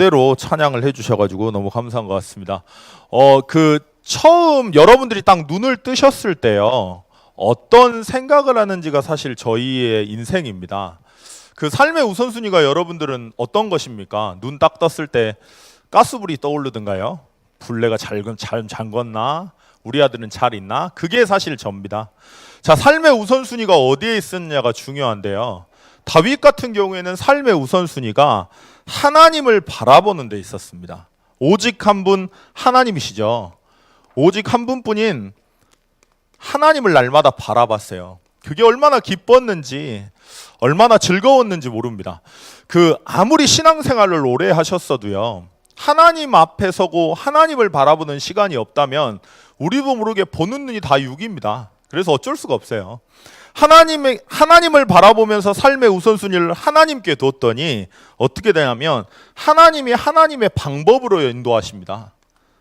그대로 찬양을 해주셔가지고 너무 감사한 것 같습니다. 처음 여러분들이 딱 눈을 뜨셨을 때요, 어떤 생각을 하는지가 사실 저희의 인생입니다. 그 삶의 우선순위가 여러분들은 어떤 것입니까? 눈 딱 떴을 때 가스불이 떠오르던가요? 불내가 잘 잠궜나? 우리 아들은 잘 있나? 그게 사실 접니다. 자, 삶의 우선순위가 어디에 있었냐가 중요한데요. 다윗 같은 경우에는 삶의 우선순위가 하나님을 바라보는 데 있었습니다. 오직 한 분 하나님이시죠. 오직 한 분뿐인 하나님을 날마다 바라봤어요. 그게 얼마나 기뻤는지, 얼마나 즐거웠는지 모릅니다. 아무리 신앙생활을 오래 하셨어도요, 하나님 앞에 서고 하나님을 바라보는 시간이 없다면 우리도 모르게 보는 눈이 다 육입니다. 그래서 어쩔 수가 없어요. 하나님을 바라보면서 삶의 우선순위를 하나님께 뒀더니 어떻게 되냐면 하나님이 하나님의 방법으로 인도하십니다.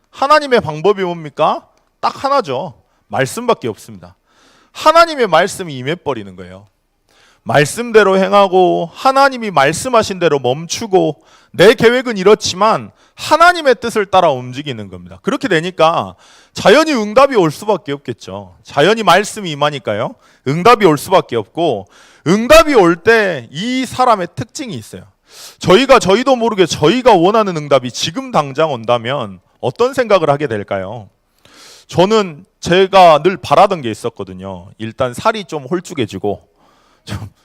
하나님의 방법이 뭡니까? 딱 하나죠. 말씀밖에 없습니다. 하나님의 말씀이 임해버리는 거예요. 말씀대로 행하고 하나님이 말씀하신 대로 멈추고, 내 계획은 이렇지만 하나님의 뜻을 따라 움직이는 겁니다. 그렇게 되니까 자연히 응답이 올 수밖에 없겠죠. 자연히 말씀이 임하니까요, 응답이 올 수밖에 없고, 응답이 올 때 이 사람의 특징이 있어요. 저희도 모르게 저희가 원하는 응답이 지금 당장 온다면 어떤 생각을 하게 될까요? 저는 제가 늘 바라던 게 있었거든요. 일단 살이 좀 홀쭉해지고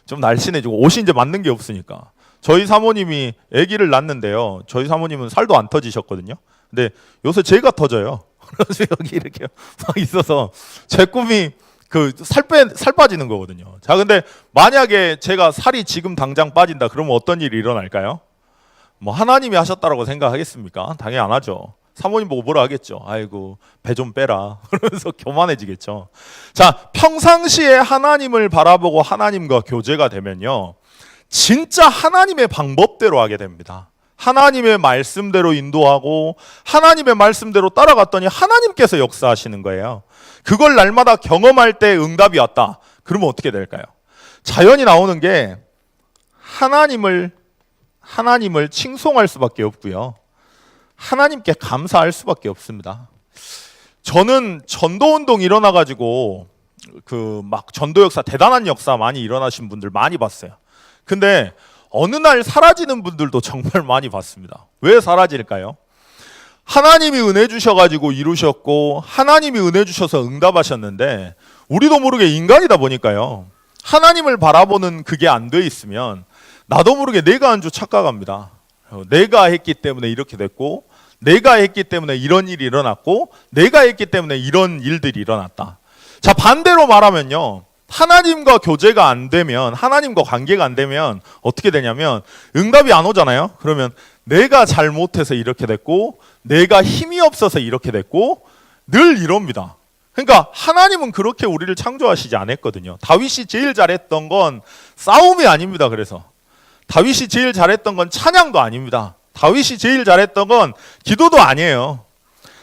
좀 날씬해지고, 옷이 이제 맞는 게 없으니까. 저희 사모님이 아기를 낳는데요, 저희 사모님은 살도 안 터지셨거든요. 근데 요새 제가 터져요. 그래서 여기 이렇게 막 있어서 제 꿈이 살 빠지는 거거든요. 자, 근데 만약에 제가 살이 지금 당장 빠진다 그러면 어떤 일이 일어날까요? 뭐 하나님이 하셨다라고 생각하겠습니까? 당연히 안 하죠. 사모님 보고 뭐라 하겠죠. 아이고, 배 좀 빼라. 그러면서 교만해지겠죠. 자, 평상시에 하나님을 바라보고 하나님과 교제가 되면요, 진짜 하나님의 방법대로 하게 됩니다. 하나님의 말씀대로 인도하고 하나님의 말씀대로 따라갔더니 하나님께서 역사하시는 거예요. 그걸 날마다 경험할 때 응답이 왔다. 그러면 어떻게 될까요? 자연히 나오는 게 하나님을 칭송할 수밖에 없고요, 하나님께 감사할 수밖에 없습니다. 저는 전도운동 일어나가지고 막 전도 역사, 대단한 역사 많이 일어나신 분들 많이 봤어요. 근데 어느 날 사라지는 분들도 정말 많이 봤습니다. 왜 사라질까요? 하나님이 은혜 주셔가지고 이루셨고, 하나님이 은혜 주셔서 응답하셨는데, 우리도 모르게 인간이다 보니까요, 하나님을 바라보는 그게 안 돼 있으면 나도 모르게 내가 한 주 착각합니다. 내가 했기 때문에 이렇게 됐고, 내가 했기 때문에 이런 일이 일어났고, 내가 했기 때문에 이런 일들이 일어났다. 자, 반대로 말하면요, 하나님과 교제가 안 되면, 하나님과 관계가 안 되면 어떻게 되냐면 응답이 안 오잖아요. 그러면 내가 잘못해서 이렇게 됐고, 내가 힘이 없어서 이렇게 됐고, 늘 이럽니다. 그러니까 하나님은 그렇게 우리를 창조하시지 않았거든요. 다윗이 제일 잘했던 건 싸움이 아닙니다. 그래서 다윗이 제일 잘했던 건 찬양도 아닙니다. 다윗이 제일 잘했던 건 기도도 아니에요.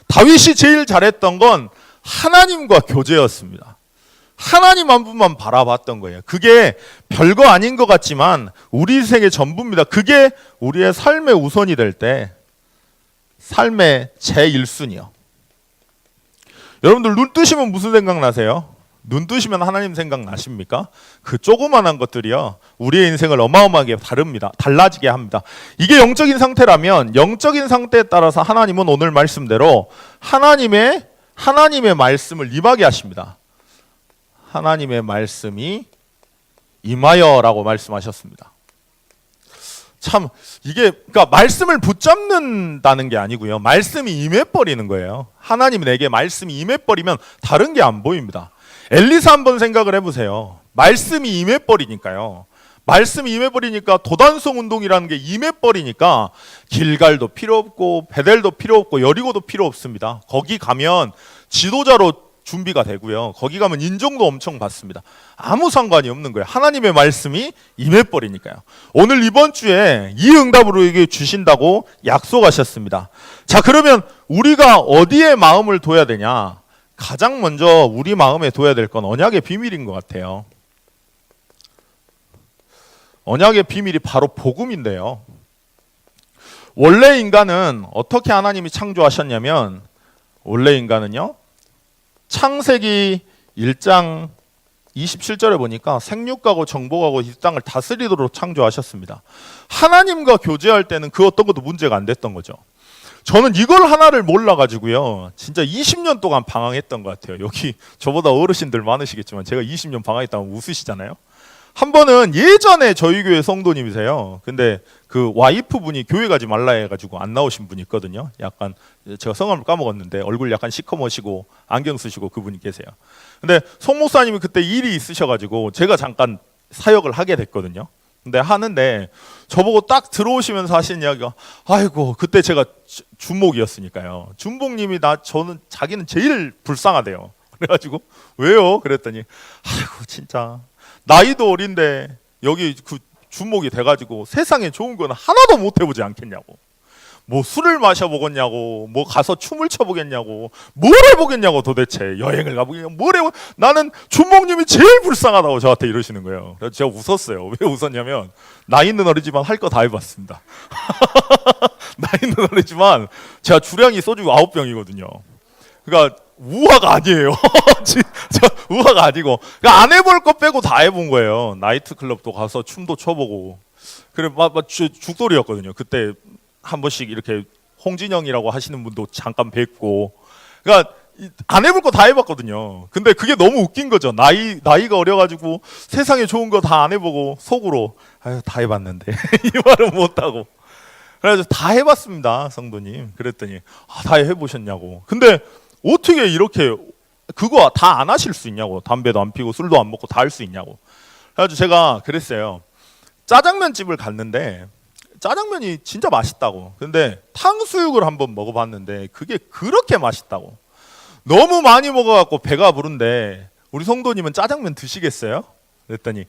다윗이 제일 잘했던 건 하나님과 교제였습니다. 하나님 한 분만 바라봤던 거예요. 그게 별거 아닌 것 같지만 우리 인생의 전부입니다. 그게 우리의 삶의 우선이 될 때 삶의 제1순위요. 여러분들 눈 뜨시면 무슨 생각 나세요? 눈 뜨시면 하나님 생각 나십니까? 그 조그만한 것들이요, 우리의 인생을 어마어마하게 달라지게 합니다. 이게 영적인 상태라면 영적인 상태에 따라서 하나님은 오늘 말씀대로 하나님의 말씀을 임하게 하십니다. 하나님의 말씀이 임하여라고 말씀하셨습니다. 참, 그러니까 말씀을 붙잡는다는 게 아니고요, 말씀이 임해버리는 거예요. 하나님이 내게 말씀이 임해버리면 다른 게 안 보입니다. 엘리사 한번 생각을 해보세요. 말씀이 임해버리니까요. 말씀이 임해버리니까 도단성 운동이라는 게 임해버리니까 길갈도 필요 없고 베델도 필요 없고 여리고도 필요 없습니다. 거기 가면 지도자로 준비가 되고요, 거기 가면 인정도 엄청 받습니다. 아무 상관이 없는 거예요. 하나님의 말씀이 임해버리니까요. 오늘 이번 주에 이 응답으로 이게 주신다고 약속하셨습니다. 자, 그러면 우리가 어디에 마음을 둬야 되냐? 가장 먼저 우리 마음에 둬야 될 건 언약의 비밀인 것 같아요. 언약의 비밀이 바로 복음인데요, 원래 인간은 어떻게 하나님이 창조하셨냐면, 원래 인간은요, 창세기 1장 27절에 보니까 생육하고 정복하고 이 땅을 다스리도록 창조하셨습니다. 하나님과 교제할 때는 그 어떤 것도 문제가 안 됐던 거죠. 저는 이걸 하나를 몰라가지고요, 진짜 20년 동안 방황했던 것 같아요. 여기 저보다 어르신들 많으시겠지만 제가 20년 방황했다면 웃으시잖아요. 한 번은 예전에 저희 교회 성도님이세요. 근데 그 와이프 분이 교회 가지 말라 해가지고 안 나오신 분이 있거든요. 약간 제가 성함을 까먹었는데 얼굴 약간 시커머시고 안경 쓰시고 그분이 계세요. 근데 송 목사님이 그때 일이 있으셔가지고 제가 잠깐 사역을 하게 됐거든요. 근데 하는데 저보고 딱 들어오시면서 하신 이야기가, 아이고 그때 제가 준목이었으니까요. 준목님이 저는 자기는 제일 불쌍하대요. 그래가지고 왜요? 그랬더니 아이고 진짜 나이도 어린데 여기 그 준목이 돼가지고 세상에 좋은 건 하나도 못 해보지 않겠냐고. 뭐 술을 마셔보겠냐고, 뭐 가서 춤을 춰보겠냐고, 뭘 해보겠냐고, 도대체 여행을 가보겠냐고, 뭘 해보. 나는 준목님이 제일 불쌍하다고 저한테 이러시는 거예요. 그래서 제가 웃었어요. 왜 웃었냐면 나이는 어리지만 할 거 다 해봤습니다. 나이는 어리지만 제가 주량이 소주 9병이거든요. 그러니까 우화가 아니에요. 우화가 아니고, 그러니까 안 해볼 거 빼고 다 해본 거예요. 나이트 클럽도 가서 춤도 춰보고, 그래 막 죽돌이였거든요. 그때 한 번씩 이렇게 홍진영이라고 하시는 분도 잠깐 뵙고, 그러니까 안 해볼 거 다 해봤거든요. 근데 그게 너무 웃긴 거죠. 나이가 어려가지고 세상에 좋은 거 다 안 해보고 속으로 아유 다 해봤는데 이 말은 못하고. 그래서 다 해봤습니다, 성도님. 그랬더니 다 해보셨냐고. 근데 어떻게 이렇게 그거 다 안 하실 수 있냐고. 담배도 안 피고 술도 안 먹고 다 할 수 있냐고. 그래가지고 제가 그랬어요. 짜장면 집을 갔는데 짜장면이 진짜 맛있다고. 근데 탕수육을 한번 먹어봤는데 그게 그렇게 맛있다고. 너무 많이 먹어갖고 배가 부른데 우리 성도님은 짜장면 드시겠어요? 그랬더니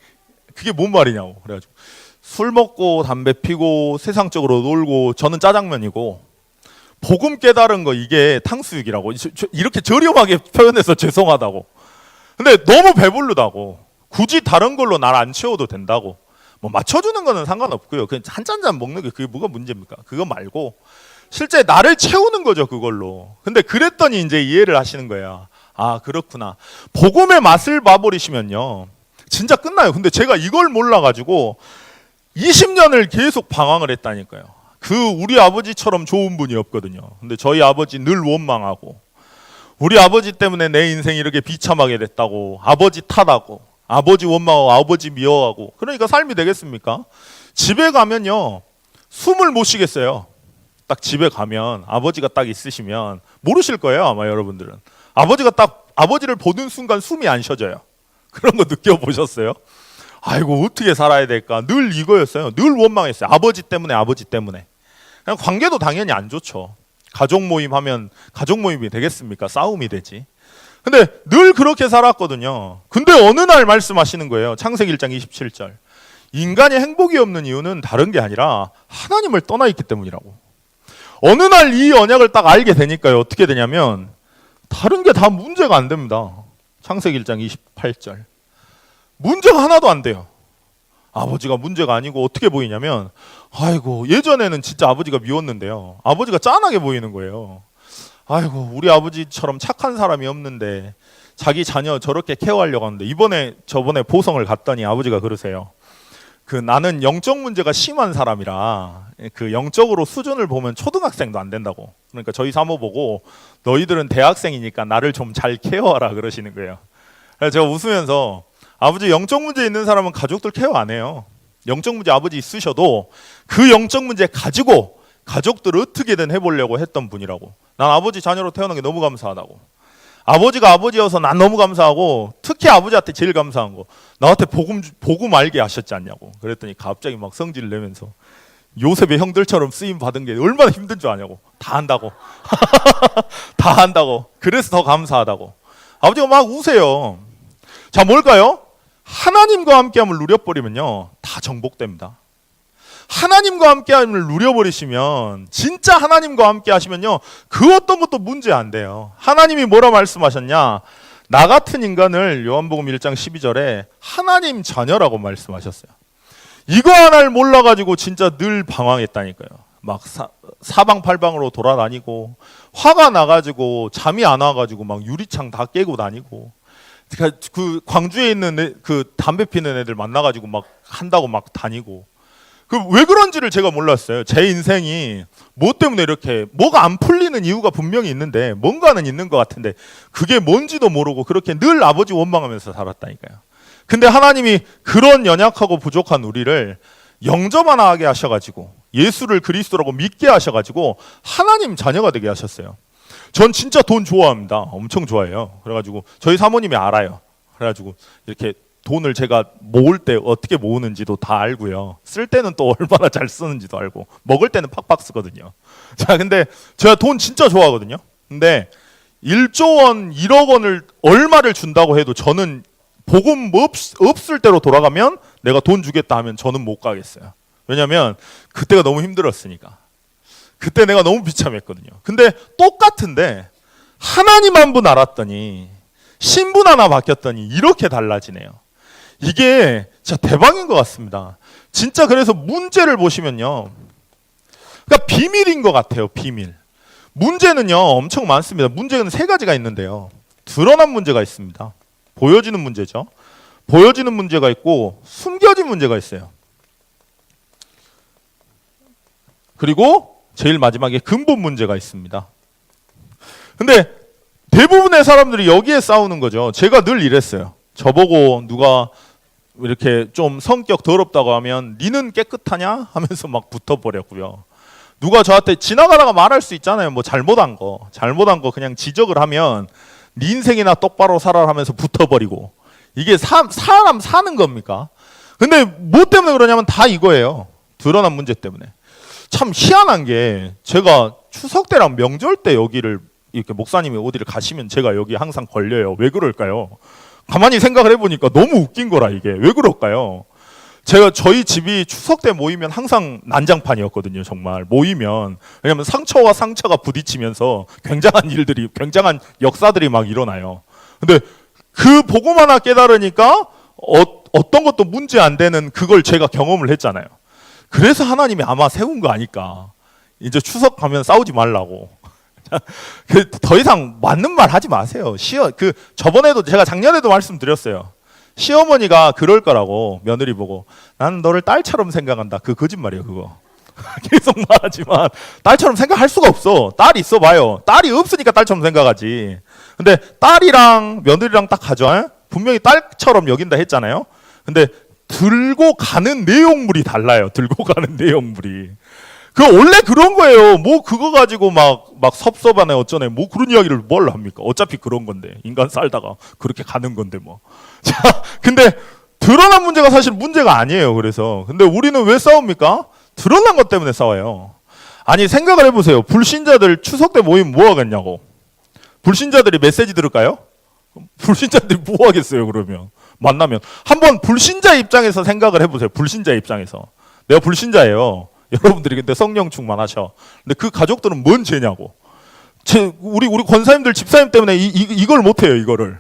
그게 뭔 말이냐고. 그래가지고 술 먹고 담배 피고 세상적으로 놀고 저는 짜장면이고 복음 깨달은 거 이게 탕수육이라고. 이렇게 저렴하게 표현해서 죄송하다고. 근데 너무 배부르다고. 굳이 다른 걸로 날 안 채워도 된다고. 뭐 맞춰주는 거는 상관없고요. 그냥 한 잔 먹는 게 그게 뭐가 문제입니까? 그거 말고 실제 나를 채우는 거죠, 그걸로. 근데 그랬더니 이제 이해를 하시는 거예요. 아 그렇구나. 복음의 맛을 봐버리시면요 진짜 끝나요. 근데 제가 이걸 몰라가지고 20년을 계속 방황을 했다니까요. 그 우리 아버지처럼 좋은 분이 없거든요. 근데 저희 아버지 늘 원망하고, 우리 아버지 때문에 내 인생이 이렇게 비참하게 됐다고, 아버지 탓하고, 아버지 원망하고, 아버지 미워하고. 그러니까 삶이 되겠습니까? 집에 가면요 숨을 못 쉬겠어요. 딱 집에 가면 아버지가 딱 있으시면 모르실 거예요, 아마 여러분들은. 아버지가 딱 아버지를 보는 순간 숨이 안 쉬어져요. 그런 거 느껴보셨어요? 아이고 어떻게 살아야 될까? 늘 이거였어요. 늘 원망했어요. 아버지 때문에, 아버지 때문에. 그냥 관계도 당연히 안 좋죠. 가족 모임 하면 가족 모임이 되겠습니까? 싸움이 되지. 근데 늘 그렇게 살았거든요. 근데 어느 날 말씀하시는 거예요. 창세기 1장 27절. 인간이 행복이 없는 이유는 다른 게 아니라 하나님을 떠나 있기 때문이라고. 어느 날 이 언약을 딱 알게 되니까요. 어떻게 되냐면 다른 게 다 문제가 안 됩니다. 창세기 1장 28절. 문제가 하나도 안 돼요. 아버지가 문제가 아니고 어떻게 보이냐면, 아이고 예전에는 진짜 아버지가 미웠는데요, 아버지가 짠하게 보이는 거예요. 아이고 우리 아버지처럼 착한 사람이 없는데 자기 자녀 저렇게 케어하려고 하는데, 저번에 보성을 갔더니 아버지가 그러세요. 그 나는 영적 문제가 심한 사람이라 그 영적으로 수준을 보면 초등학생도 안 된다고. 그러니까 저희 사모 보고 너희들은 대학생이니까 나를 좀 잘 케어하라 그러시는 거예요. 그래서 제가 웃으면서, 아버지 영적 문제 있는 사람은 가족들 케어 안 해요. 영적 문제 아버지 있으셔도 그 영적 문제 가지고 가족들을 어떻게든 해보려고 했던 분이라고. 난 아버지 자녀로 태어난 게 너무 감사하다고. 아버지가 아버지여서 난 너무 감사하고, 특히 아버지한테 제일 감사한 거, 나한테 복음 알게 하셨지 않냐고. 그랬더니 갑자기 막 성질 내면서 요셉의 형들처럼 쓰임 받은 게 얼마나 힘든 줄 아냐고. 다 한다고. 다 한다고. 그래서 더 감사하다고. 아버지가 막 우세요. 자, 뭘까요? 하나님과 함께함을 누려버리면요 다 정복됩니다. 하나님과 함께함을 누려버리시면, 진짜 하나님과 함께 하시면요 그 어떤 것도 문제 안 돼요. 하나님이 뭐라 말씀하셨냐? 나 같은 인간을 요한복음 1장 12절에 하나님 자녀라고 말씀하셨어요. 이거 하나를 몰라가지고 진짜 늘 방황했다니까요. 막 사방팔방으로 돌아다니고 화가 나가지고 잠이 안 와가지고 막 유리창 다 깨고 다니고 그 광주에 있는 그 담배 피는 애들 만나가지고 막 한다고 막 다니고 그 왜 그런지를 제가 몰랐어요. 제 인생이 뭐 때문에 이렇게 뭐가 안 풀리는 이유가 분명히 있는데 뭔가는 있는 것 같은데 그게 뭔지도 모르고 그렇게 늘 아버지 원망하면서 살았다니까요. 근데 하나님이 그런 연약하고 부족한 우리를 영접 하나 하게 하셔가지고 예수를 그리스도라고 믿게 하셔가지고 하나님 자녀가 되게 하셨어요. 전 진짜 돈 좋아합니다. 엄청 좋아해요. 그래가지고 저희 사모님이 알아요. 그래가지고 이렇게 돈을 제가 모을 때 어떻게 모으는지도 다 알고요. 쓸 때는 또 얼마나 잘 쓰는지도 알고 먹을 때는 팍팍 쓰거든요. 자, 근데 제가 돈 진짜 좋아하거든요. 근데 1조 원, 1억 원을 얼마를 준다고 해도 저는 복음 없을 때로 돌아가면 내가 돈 주겠다 하면 저는 못 가겠어요. 왜냐면 그때가 너무 힘들었으니까. 그때 내가 너무 비참했거든요. 근데 똑같은데 하나님 한 분 알았더니 신분 하나 바뀌었더니 이렇게 달라지네요. 이게 진짜 대박인 것 같습니다. 진짜 그래서 문제를 보시면요. 그러니까 비밀인 것 같아요. 비밀. 문제는요 엄청 많습니다. 문제는 세 가지가 있는데요. 드러난 문제가 있습니다. 보여지는 문제죠. 보여지는 문제가 있고 숨겨진 문제가 있어요. 그리고 제일 마지막에 근본 문제가 있습니다. 근데 대부분의 사람들이 여기에 싸우는 거죠. 제가 늘 이랬어요. 저보고 누가 이렇게 좀 성격 더럽다고 하면 니는 깨끗하냐? 하면서 막 붙어버렸고요. 누가 저한테 지나가다가 말할 수 있잖아요. 뭐 잘못한 거 그냥 지적을 하면 네 인생이나 똑바로 살아라 하면서 붙어버리고 이게 사람 사는 겁니까? 근데 뭐 때문에 그러냐면 다 이거예요. 드러난 문제 때문에. 참 희한한 게 제가 추석 때랑 명절 때 여기를 이렇게 목사님이 어디를 가시면 제가 여기 항상 걸려요. 왜 그럴까요? 가만히 생각을 해보니까 너무 웃긴 거라 이게. 왜 그럴까요? 저희 집이 추석 때 모이면 항상 난장판이었거든요. 정말 모이면. 왜냐하면 상처와 상처가 부딪히면서 굉장한 역사들이 막 일어나요. 근데 그 복음 하나 깨달으니까 어떤 것도 문제 안 되는 그걸 제가 경험을 했잖아요. 그래서 하나님이 아마 세운 거 아닐까. 이제 추석 가면 싸우지 말라고. 더 이상 맞는 말 하지 마세요. 저번에도 제가 작년에도 말씀드렸어요. 시어머니가 그럴 거라고 며느리 보고 나는 너를 딸처럼 생각한다. 그 거짓말이에요 그거. 계속 말하지만 딸처럼 생각할 수가 없어. 딸이 있어 봐요. 딸이 없으니까 딸처럼 생각하지. 근데 딸이랑 며느리랑 딱 가죠. 분명히 딸처럼 여긴다 했잖아요. 근데 들고 가는 내용물이 달라요. 들고 가는 내용물이. 원래 그런 거예요. 뭐 그거 가지고 막 섭섭하네 어쩌네 뭐 그런 이야기를 뭘 합니까? 어차피 그런 건데 인간 살다가 그렇게 가는 건데 뭐. 자, 근데 드러난 문제가 사실 문제가 아니에요. 그래서 근데 우리는 왜 싸웁니까? 드러난 것 때문에 싸워요. 아니 생각을 해보세요. 불신자들 추석 때 모이면 뭐 하겠냐고. 불신자들이 메시지 들을까요? 불신자들이 뭐 하겠어요 그러면. 만나면 한번 불신자 입장에서 생각을 해보세요. 불신자 입장에서 내가 불신자예요. 여러분들이 근데 성령 충만하셔. 근데 그 가족들은 뭔 죄냐고. 우리 권사님들 집사님 때문에 이걸 못해요. 이거를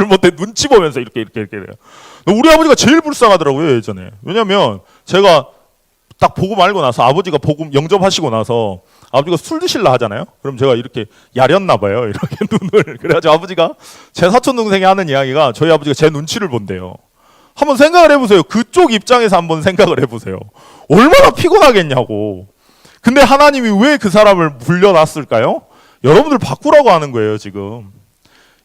못해. 눈치 보면서 이렇게 해요. 우리 아버지가 제일 불쌍하더라고요 예전에. 왜냐면 제가 딱 복음 알고 나서 아버지가 복음 영접하시고 나서 아버지가 술 드실라 하잖아요. 그럼 제가 이렇게 야렸나 봐요. 이렇게 눈을. 그래가지고 아버지가 제 사촌 동생이 하는 이야기가 저희 아버지가 제 눈치를 본대요. 한번 생각을 해보세요. 그쪽 입장에서 한번 생각을 해보세요. 얼마나 피곤하겠냐고. 근데 하나님이 왜 그 사람을 불려놨을까요? 여러분들 바꾸라고 하는 거예요 지금.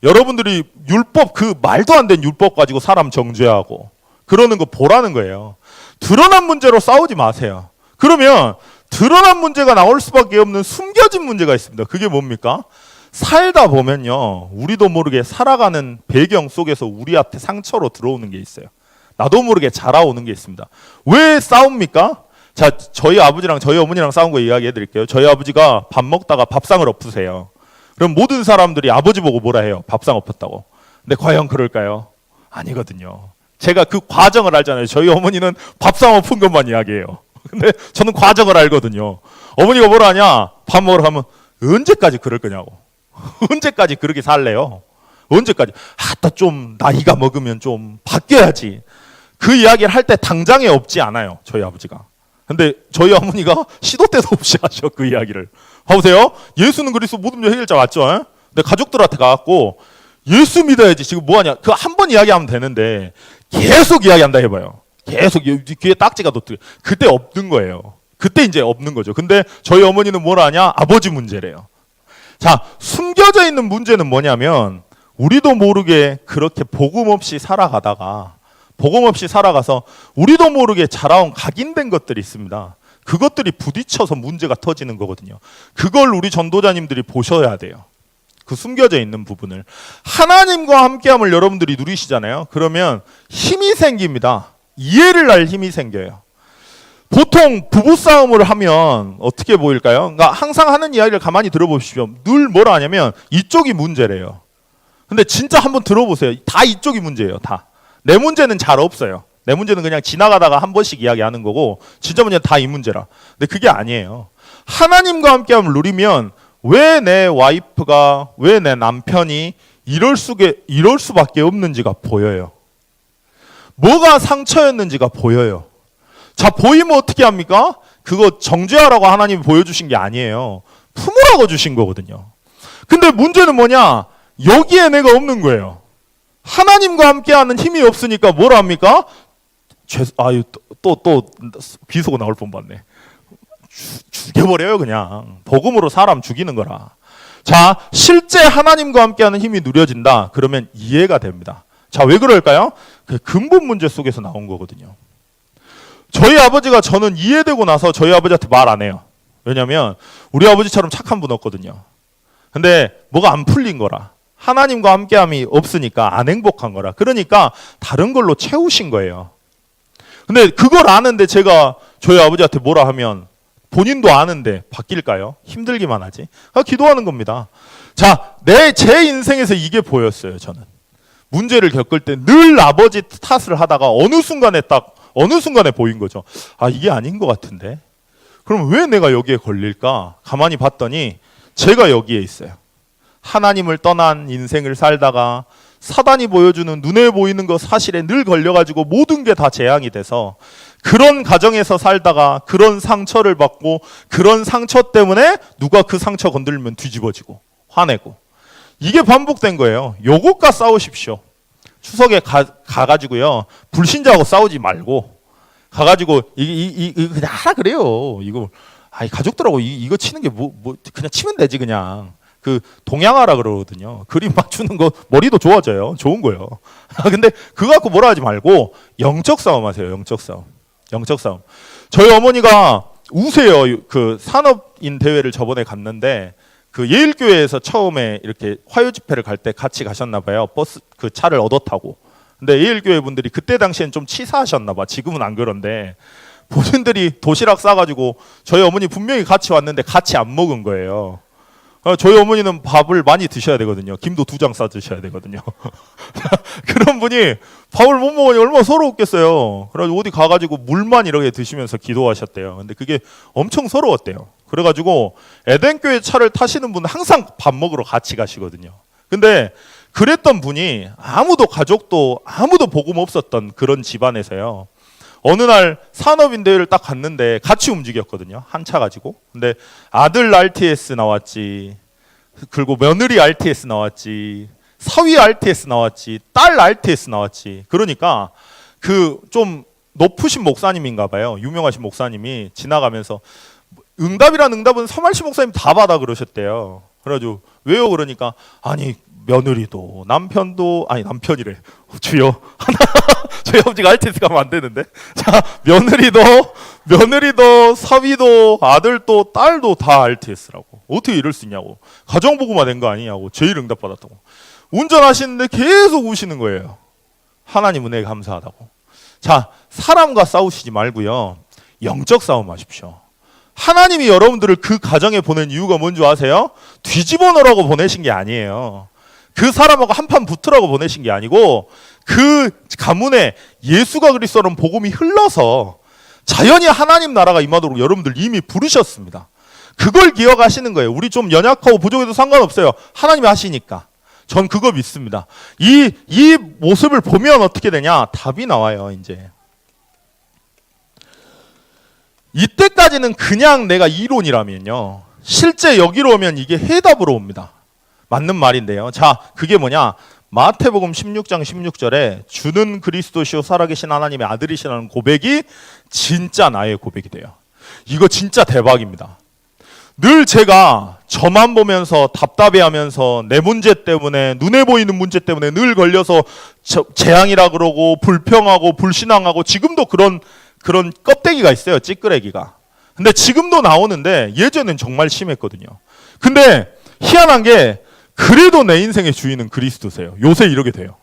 여러분들이 율법 그 말도 안 되는 율법 가지고 사람 정죄하고 그러는 거 보라는 거예요. 드러난 문제로 싸우지 마세요. 그러면 드러난 문제가 나올 수밖에 없는 숨겨진 문제가 있습니다. 그게 뭡니까? 살다 보면요. 우리도 모르게 살아가는 배경 속에서 우리한테 상처로 들어오는 게 있어요. 나도 모르게 자라오는 게 있습니다. 왜 싸웁니까? 자, 저희 아버지랑 저희 어머니랑 싸운 거 이야기해 드릴게요. 저희 아버지가 밥 먹다가 밥상을 엎으세요. 그럼 모든 사람들이 아버지 보고 뭐라 해요? 밥상 엎었다고. 근데 과연 그럴까요? 아니거든요. 제가 그 과정을 알잖아요. 저희 어머니는 밥상 엎은 것만 이야기해요. 근데 저는 과정을 알거든요. 어머니가 뭐라 하냐? 밥 먹으러 가면 언제까지 그럴 거냐고. 언제까지 그렇게 살래요? 언제까지? 좀 나이가 먹으면 좀 바뀌어야지. 그 이야기를 할 때 당장에 없지 않아요. 저희 아버지가. 근데 저희 어머니가 시도 때도 없이 하셔 그 이야기를. 봐보세요. 예수는 그리스도 모든 문제 해결자 맞죠? 근데 가족들한테 가갖고 예수 믿어야지 지금 뭐하냐. 그 한 번 이야기하면 되는데 계속 이야기한다 해봐요. 계속 귀에 딱지가 돋고 그때 없는 거예요. 그때 이제 없는 거죠. 근데 저희 어머니는 뭘 하냐? 아버지 문제래요. 자, 숨겨져 있는 문제는 뭐냐면 우리도 모르게 그렇게 복음 없이 살아가다가 복음 없이 살아가서 우리도 모르게 자라온 각인된 것들이 있습니다. 그것들이 부딪혀서 문제가 터지는 거거든요. 그걸 우리 전도자님들이 보셔야 돼요. 그 숨겨져 있는 부분을. 하나님과 함께함을 여러분들이 누리시잖아요. 그러면 힘이 생깁니다. 이해를 할 힘이 생겨요. 보통 부부싸움을 하면 어떻게 보일까요? 그러니까 항상 하는 이야기를 가만히 들어보십시오. 늘 뭐라 하냐면 이쪽이 문제래요. 근데 진짜 한번 들어보세요. 다 이쪽이 문제예요. 다. 내 문제는 잘 없어요. 내 문제는 그냥 지나가다가 한 번씩 이야기하는 거고 진짜 문제는 다 이 문제라. 근데 그게 아니에요. 하나님과 함께함을 누리면 왜 내 와이프가 왜 내 남편이 이럴 수밖에 없는지가 보여요. 뭐가 상처였는지가 보여요. 자, 보이면 어떻게 합니까? 그거 정죄하라고 하나님이 보여주신 게 아니에요. 품으라고 주신 거거든요. 근데 문제는 뭐냐? 여기에 내가 없는 거예요. 하나님과 함께하는 힘이 없으니까 뭘 합니까? 또 비속어 나올 뻔봤네. 죽여버려요 그냥. 복음으로 사람 죽이는 거라. 자, 실제 하나님과 함께하는 힘이 누려진다. 그러면 이해가 됩니다. 자, 왜 그럴까요? 그 근본 문제 속에서 나온 거거든요. 저희 아버지가 저는 이해되고 나서 저희 아버지한테 말 안 해요. 왜냐면 우리 아버지처럼 착한 분 없거든요. 근데 뭐가 안 풀린 거라. 하나님과 함께함이 없으니까 안 행복한 거라. 그러니까 다른 걸로 채우신 거예요. 근데 그걸 아는데 제가 저희 아버지한테 뭐라 하면 본인도 아는데 바뀔까요? 힘들기만 하지. 기도하는 겁니다. 자, 제 인생에서 이게 보였어요. 저는 문제를 겪을 때 늘 아버지 탓을 하다가 어느 순간에 보인 거죠. 아, 이게 아닌 것 같은데. 그럼 왜 내가 여기에 걸릴까? 가만히 봤더니 제가 여기에 있어요. 하나님을 떠난 인생을 살다가 사단이 보여주는 눈에 보이는 것 사실에 늘 걸려가지고 모든 게 다 재앙이 돼서 그런 가정에서 살다가 그런 상처를 받고 그런 상처 때문에 누가 그 상처 건들면 뒤집어지고 화내고 이게 반복된 거예요. 요것과 싸우십시오. 추석에 가가지고요. 불신자하고 싸우지 말고 가가지고 이거 그냥 하라 그래요. 이거 가족들하고 이거 치는 게 뭐 그냥 치면 되지 그냥. 그 동양화라 그러거든요. 그림 맞추는 거 머리도 좋아져요. 좋은 거예요. 근데 그거 갖고 뭐라 하지 말고 영적 싸움 하세요. 영적 싸움. 저희 어머니가 우세요. 그 산업인 대회를 저번에 갔는데 그 예일교회에서 처음에 이렇게 화요 집회를 갈 때 같이 가셨나 봐요. 버스 그 차를 얻어 타고. 근데 예일교회 분들이 그때 당시엔 좀 치사하셨나 봐. 지금은 안 그런데 본인들이 도시락 싸가지고 저희 어머니 분명히 같이 왔는데 같이 안 먹은 거예요. 저희 어머니는 밥을 많이 드셔야 되거든요. 김도 2장 싸 드셔야 되거든요. 그런 분이 밥을 못 먹으니 얼마나 서러웠겠어요. 그래가지고 어디 가가지고 물만 이렇게 드시면서 기도하셨대요. 근데 그게 엄청 서러웠대요. 그래가지고 에덴교회 차를 타시는 분은 항상 밥 먹으러 같이 가시거든요. 근데 그랬던 분이 가족도 아무도 복음 없었던 그런 집안에서요. 어느 날 산업인 대회를 딱 갔는데 같이 움직였거든요. 한 차 가지고. 근데 아들 RTS 나왔지. 그리고 며느리 RTS 나왔지. 사위 RTS 나왔지. 딸 RTS 나왔지. 그러니까 그 좀 높으신 목사님인가 봐요. 유명하신 목사님이 지나가면서 응답이란 응답은 서말씨 목사님 다 받아 그러셨대요. 그래가지고 왜요? 그러니까 아니 며느리도 남편이래. 주여 저희 아버지가 RTS 가면 안 되는데. 자, 며느리도 사위도 아들도 딸도 다 RTS라고. 어떻게 이럴 수 있냐고. 가정보고만 된 거 아니냐고. 제일 응답 받았다고. 운전하시는데 계속 우시는 거예요. 하나님 은혜에 감사하다고. 자, 사람과 싸우시지 말고요. 영적 싸움 하십시오. 하나님이 여러분들을 그 가정에 보낸 이유가 뭔지 아세요? 뒤집어 놓으라고 보내신 게 아니에요. 그 사람하고 한판 붙으라고 보내신 게 아니고 그 가문에 예수가 그리스도라는 복음이 흘러서 자연히 하나님 나라가 임하도록 여러분들 이미 부르셨습니다. 그걸 기억하시는 거예요. 우리 좀 연약하고 부족해도 상관없어요. 하나님이 하시니까. 전 그거 믿습니다. 이 모습을 보면 어떻게 되냐? 답이 나와요, 이제. 이때까지는 그냥 내가 이론이라면요, 실제 여기로 오면 이게 해답으로 옵니다. 맞는 말인데요. 자, 그게 뭐냐? 마태복음 16장 16절에 주는 그리스도시요 살아계신 하나님의 아들이시라는 고백이 진짜 나의 고백이 돼요. 이거 진짜 대박입니다. 늘 제가 저만 보면서 답답해하면서 내 문제 때문에, 눈에 보이는 문제 때문에 늘 걸려서 재앙이라 그러고 불평하고 불신앙하고, 지금도 그런 껍데기가 있어요. 찌끄레기가. 근데 지금도 나오는데 예전엔 정말 심했거든요. 근데 희한한 게, 그래도 내 인생의 주인은 그리스도세요. 요새 이러게 돼요.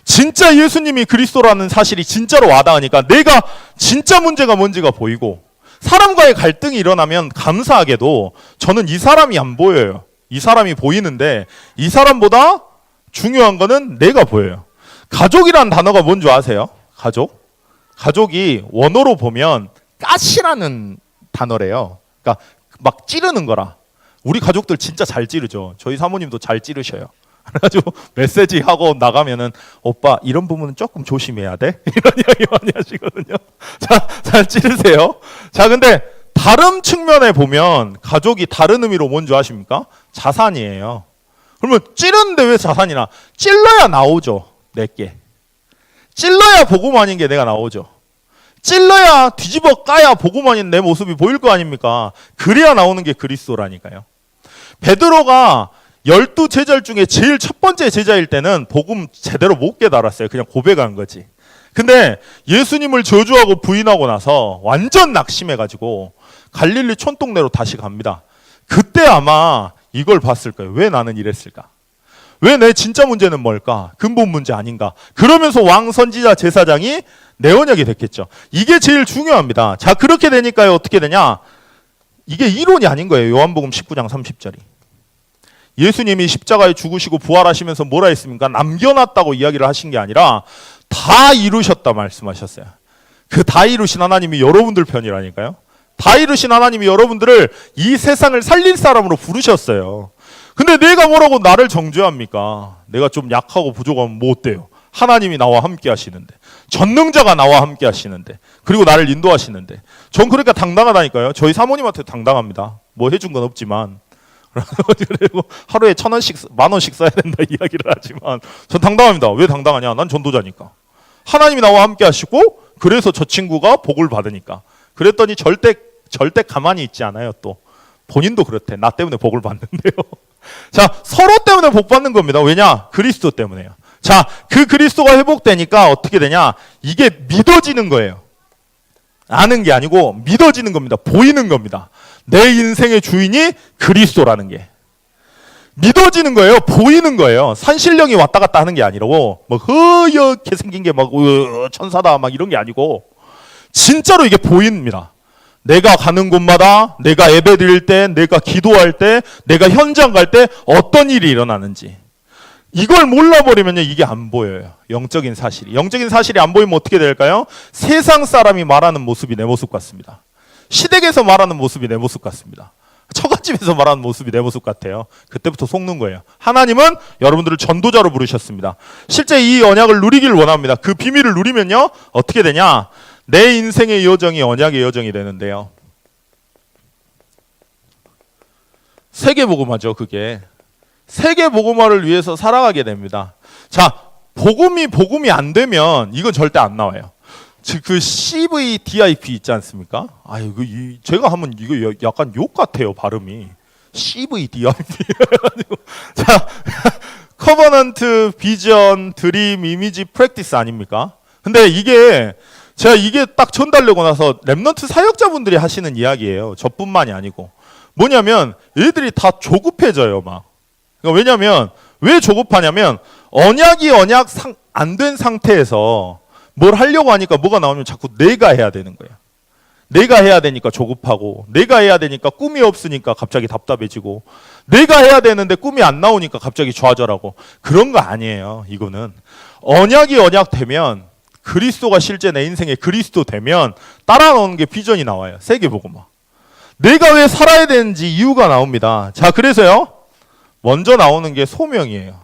진짜 예수님이 그리스도라는 사실이 진짜로 와닿으니까 내가 진짜 문제가 뭔지가 보이고, 사람과의 갈등이 일어나면 감사하게도 저는 이 사람이 안 보여요. 이 사람이 보이는데 이 사람보다 중요한 거는 내가 보여요. 가족이란 단어가 뭔지 아세요? 가족이 원어로 보면 가시라는 단어래요. 그러니까 막 찌르는 거라. 우리 가족들 진짜 잘 찌르죠. 저희 사모님도 잘 찌르셔요. 그래가지고 메시지 하고 나가면은, 오빠 이런 부분은 조금 조심해야 돼, 이런 이야기 많이 하시거든요. 자, 잘 찌르세요. 자, 근데 다른 측면에 보면 가족이 다른 의미로 뭔지 아십니까? 자산이에요. 그러면 찌르는데 왜 자산이나? 찔러야 나오죠. 내게 찔러야 복음 아닌 게 내가 나오죠. 찔러야 뒤집어 까야 복음 아닌 내 모습이 보일 거 아닙니까? 그래야 나오는 게 그리스도라니까요. 베드로가 12제자 중에 제일 첫 번째 제자일 때는 복음 제대로 못 깨달았어요. 그냥 고백한 거지. 근데 예수님을 저주하고 부인하고 나서 완전 낙심해가지고 갈릴리 촌동네로 다시 갑니다. 그때 아마 이걸 봤을 거예요. 왜 나는 이랬을까? 왜 내 진짜 문제는 뭘까? 근본 문제 아닌가? 그러면서 왕 선지자 제사장이 내 언약이 됐겠죠. 이게 제일 중요합니다. 자, 그렇게 되니까요, 어떻게 되냐? 이게 이론이 아닌 거예요. 요한복음 19장 30절이. 예수님이 십자가에 죽으시고 부활하시면서 뭐라 했습니까? 남겨놨다고 이야기를 하신 게 아니라 다 이루셨다 말씀하셨어요. 그 다 이루신 하나님이 여러분들 편이라니까요. 다 이루신 하나님이 여러분들을 이 세상을 살릴 사람으로 부르셨어요. 근데 내가 뭐라고 나를 정죄합니까? 내가 좀 약하고 부족하면 뭐 어때요? 하나님이 나와 함께 하시는데, 전능자가 나와 함께 하시는데, 그리고 나를 인도하시는데, 전 그러니까 당당하다니까요. 저희 사모님한테 당당합니다. 뭐 해준 건 없지만. 그리고 하루에 1,000원씩 10,000원씩 써야 된다 이야기를 하지만 전 당당합니다. 왜 당당하냐? 난 전도자니까. 하나님이 나와 함께 하시고, 그래서 저 친구가 복을 받으니까. 그랬더니 절대 가만히 있지 않아요. 또 본인도 그렇대. 나 때문에 복을 받는데요. 자, 서로 때문에 복 받는 겁니다. 왜냐? 그리스도 때문에요. 자, 그 그리스도가 회복되니까 어떻게 되냐? 이게 믿어지는 거예요. 아는 게 아니고 믿어지는 겁니다. 보이는 겁니다. 내 인생의 주인이 그리스도라는 게 믿어지는 거예요. 보이는 거예요. 산신령이 왔다 갔다 하는 게 아니라고, 뭐 허옇게 생긴 게 막 천사다 막 이런 게 아니고 진짜로 이게 보입니다. 내가 가는 곳마다, 내가 예배 드릴 때, 내가 기도할 때, 내가 현장 갈 때 어떤 일이 일어나는지, 이걸 몰라버리면요, 이게 안 보여요. 영적인 사실이 안 보이면 어떻게 될까요? 세상 사람이 말하는 모습이 내 모습 같습니다. 시댁에서 말하는 모습이 내 모습 같습니다. 처갓집에서 말하는 모습이 내 모습 같아요. 그때부터 속는 거예요. 하나님은 여러분들을 전도자로 부르셨습니다. 실제 이 언약을 누리길 원합니다. 그 비밀을 누리면요, 어떻게 되냐? 내 인생의 여정이 언약의 여정이 되는데요. 세계복음화죠. 그게 세계복음화를 위해서 살아가게 됩니다. 자, 복음이 안 되면 이건 절대 안 나와요. 즉 그 CVDIP 있지 않습니까? 아유, 제가 하면 이거 약간 욕 같아요, 발음이. CVDIP. 자, 커버넌트, 비전, 드림, 이미지, 프랙티스 아닙니까? 근데 제가 이게 딱 전달되고 나서 랩넌트 사역자분들이 하시는 이야기예요. 저뿐만이 아니고. 뭐냐면 얘들이 다 조급해져요, 막. 그러니까 왜냐면 왜 조급하냐면 언약이 안 된 상태에서 뭘 하려고 하니까 뭐가 나오면 자꾸 내가 해야 되는 거예요. 내가 해야 되니까 조급하고, 내가 해야 되니까 꿈이 없으니까 갑자기 답답해지고, 내가 해야 되는데 꿈이 안 나오니까 갑자기 좌절하고. 그런 거 아니에요. 이거는 언약이 되면, 그리스도가 실제 내 인생에 그리스도 되면 따라 나오는 게 비전이 나와요. 세계복음화. 내가 왜 살아야 되는지 이유가 나옵니다. 자, 그래서요, 먼저 나오는 게 소명이에요.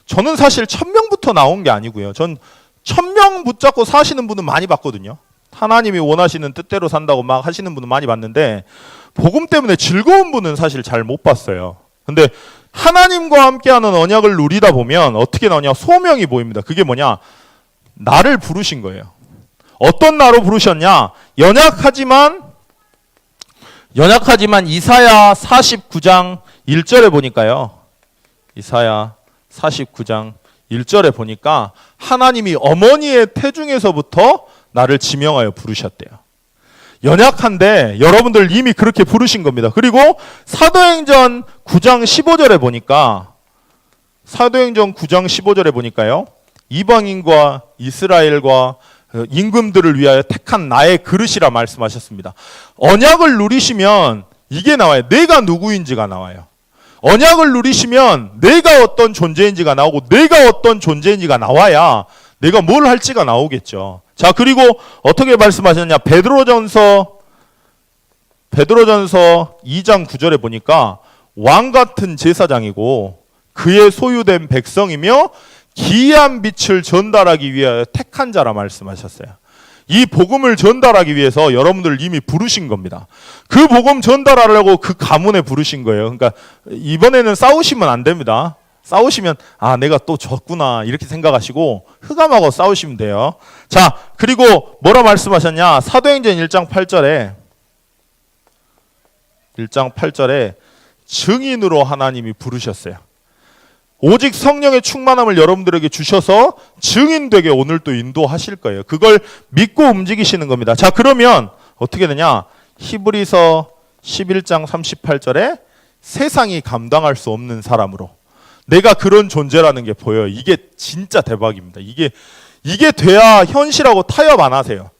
저는 사실 1,000명부터 나온 게 아니고요. 전 1,000명 붙잡고 사시는 분은 많이 봤거든요. 하나님이 원하시는 뜻대로 산다고 막 하시는 분은 많이 봤는데 복음 때문에 즐거운 분은 사실 잘 못 봤어요. 근데 하나님과 함께하는 언약을 누리다 보면 어떻게 나오냐? 소명이 보입니다. 그게 뭐냐? 나를 부르신 거예요. 어떤 나로 부르셨냐? 연약하지만 이사야 49장 1절에 보니까요. 이사야 49장 1절에 보니까 하나님이 어머니의 태중에서부터 나를 지명하여 부르셨대요. 연약한데 여러분들 이미 그렇게 부르신 겁니다. 그리고 사도행전 9장 15절에 보니까 보니까요. 이방인과 이스라엘과 임금들을 위하여 택한 나의 그릇이라 말씀하셨습니다. 언약을 누리시면 이게 나와요. 내가 누구인지가 나와요. 언약을 누리시면 내가 어떤 존재인지가 나오고 내가 어떤 존재인지가 나와야 내가 뭘 할지가 나오겠죠. 자, 그리고 어떻게 말씀하셨냐? 베드로전서 2장 9절에 보니까 왕 같은 제사장이고 그의 소유된 백성이며 기이한 빛을 전달하기 위하여 택한 자라 말씀하셨어요. 이 복음을 전달하기 위해서 여러분들 이미 부르신 겁니다. 그 복음 전달하려고 그 가문에 부르신 거예요. 그러니까 이번에는 싸우시면 안 됩니다. 싸우시면 내가 또 졌구나 이렇게 생각하시고 흑암하고 싸우시면 돼요. 자, 그리고 뭐라 말씀하셨냐? 사도행전 1장 8절에 증인으로 하나님이 부르셨어요. 오직 성령의 충만함을 여러분들에게 주셔서 증인되게 오늘 또 인도하실 거예요. 그걸 믿고 움직이시는 겁니다. 자, 그러면 어떻게 되냐? 히브리서 11장 38절에 세상이 감당할 수 없는 사람으로 내가 그런 존재라는 게 보여요. 이게 진짜 대박입니다. 이게 돼야 현실하고 타협 안 하세요.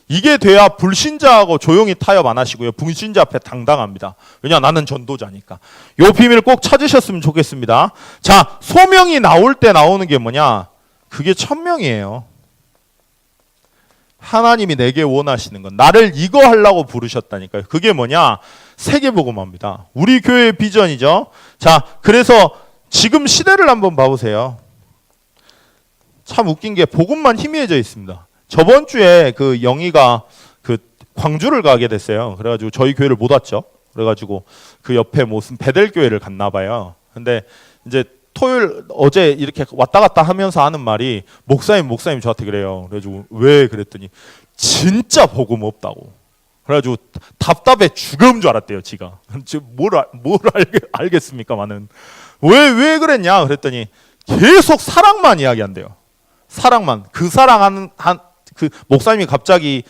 이게 돼야 불신자하고 조용히 타협 안 하시고요. 불신자 앞에 당당합니다. 왜냐? 나는 전도자니까. 요 비밀을 꼭 찾으셨으면 좋겠습니다. 자, 소명이 나올 때 나오는 게 뭐냐? 그게 천명이에요. 하나님이 내게 원하시는 건 나를 이거 하려고 부르셨다니까요. 그게 뭐냐? 세계복음화입니다. 우리 교회의 비전이죠. 자, 그래서 지금 시대를 한번 봐보세요. 참 웃긴 게 복음만 희미해져 있습니다. 저번 주에 그 영희가 그 광주를 가게 됐어요. 그래가지고 저희 교회를 못 왔죠. 그래가지고 그 옆에 무슨 베델 교회를 갔나 봐요. 근데 이제 토요일 어제 이렇게 왔다 갔다 하면서 하는 말이 목사님 저한테 그래요. 그래가지고 왜 그랬더니 진짜 복음 없다고. 그래가지고 답답해 죽음 줄 알았대요. 지가. 뭘 알겠습니까만은 왜 그랬냐 그랬더니 계속 사랑만 이야기한대요. 사랑만. 그 사랑하는 그 목사님이 갑자기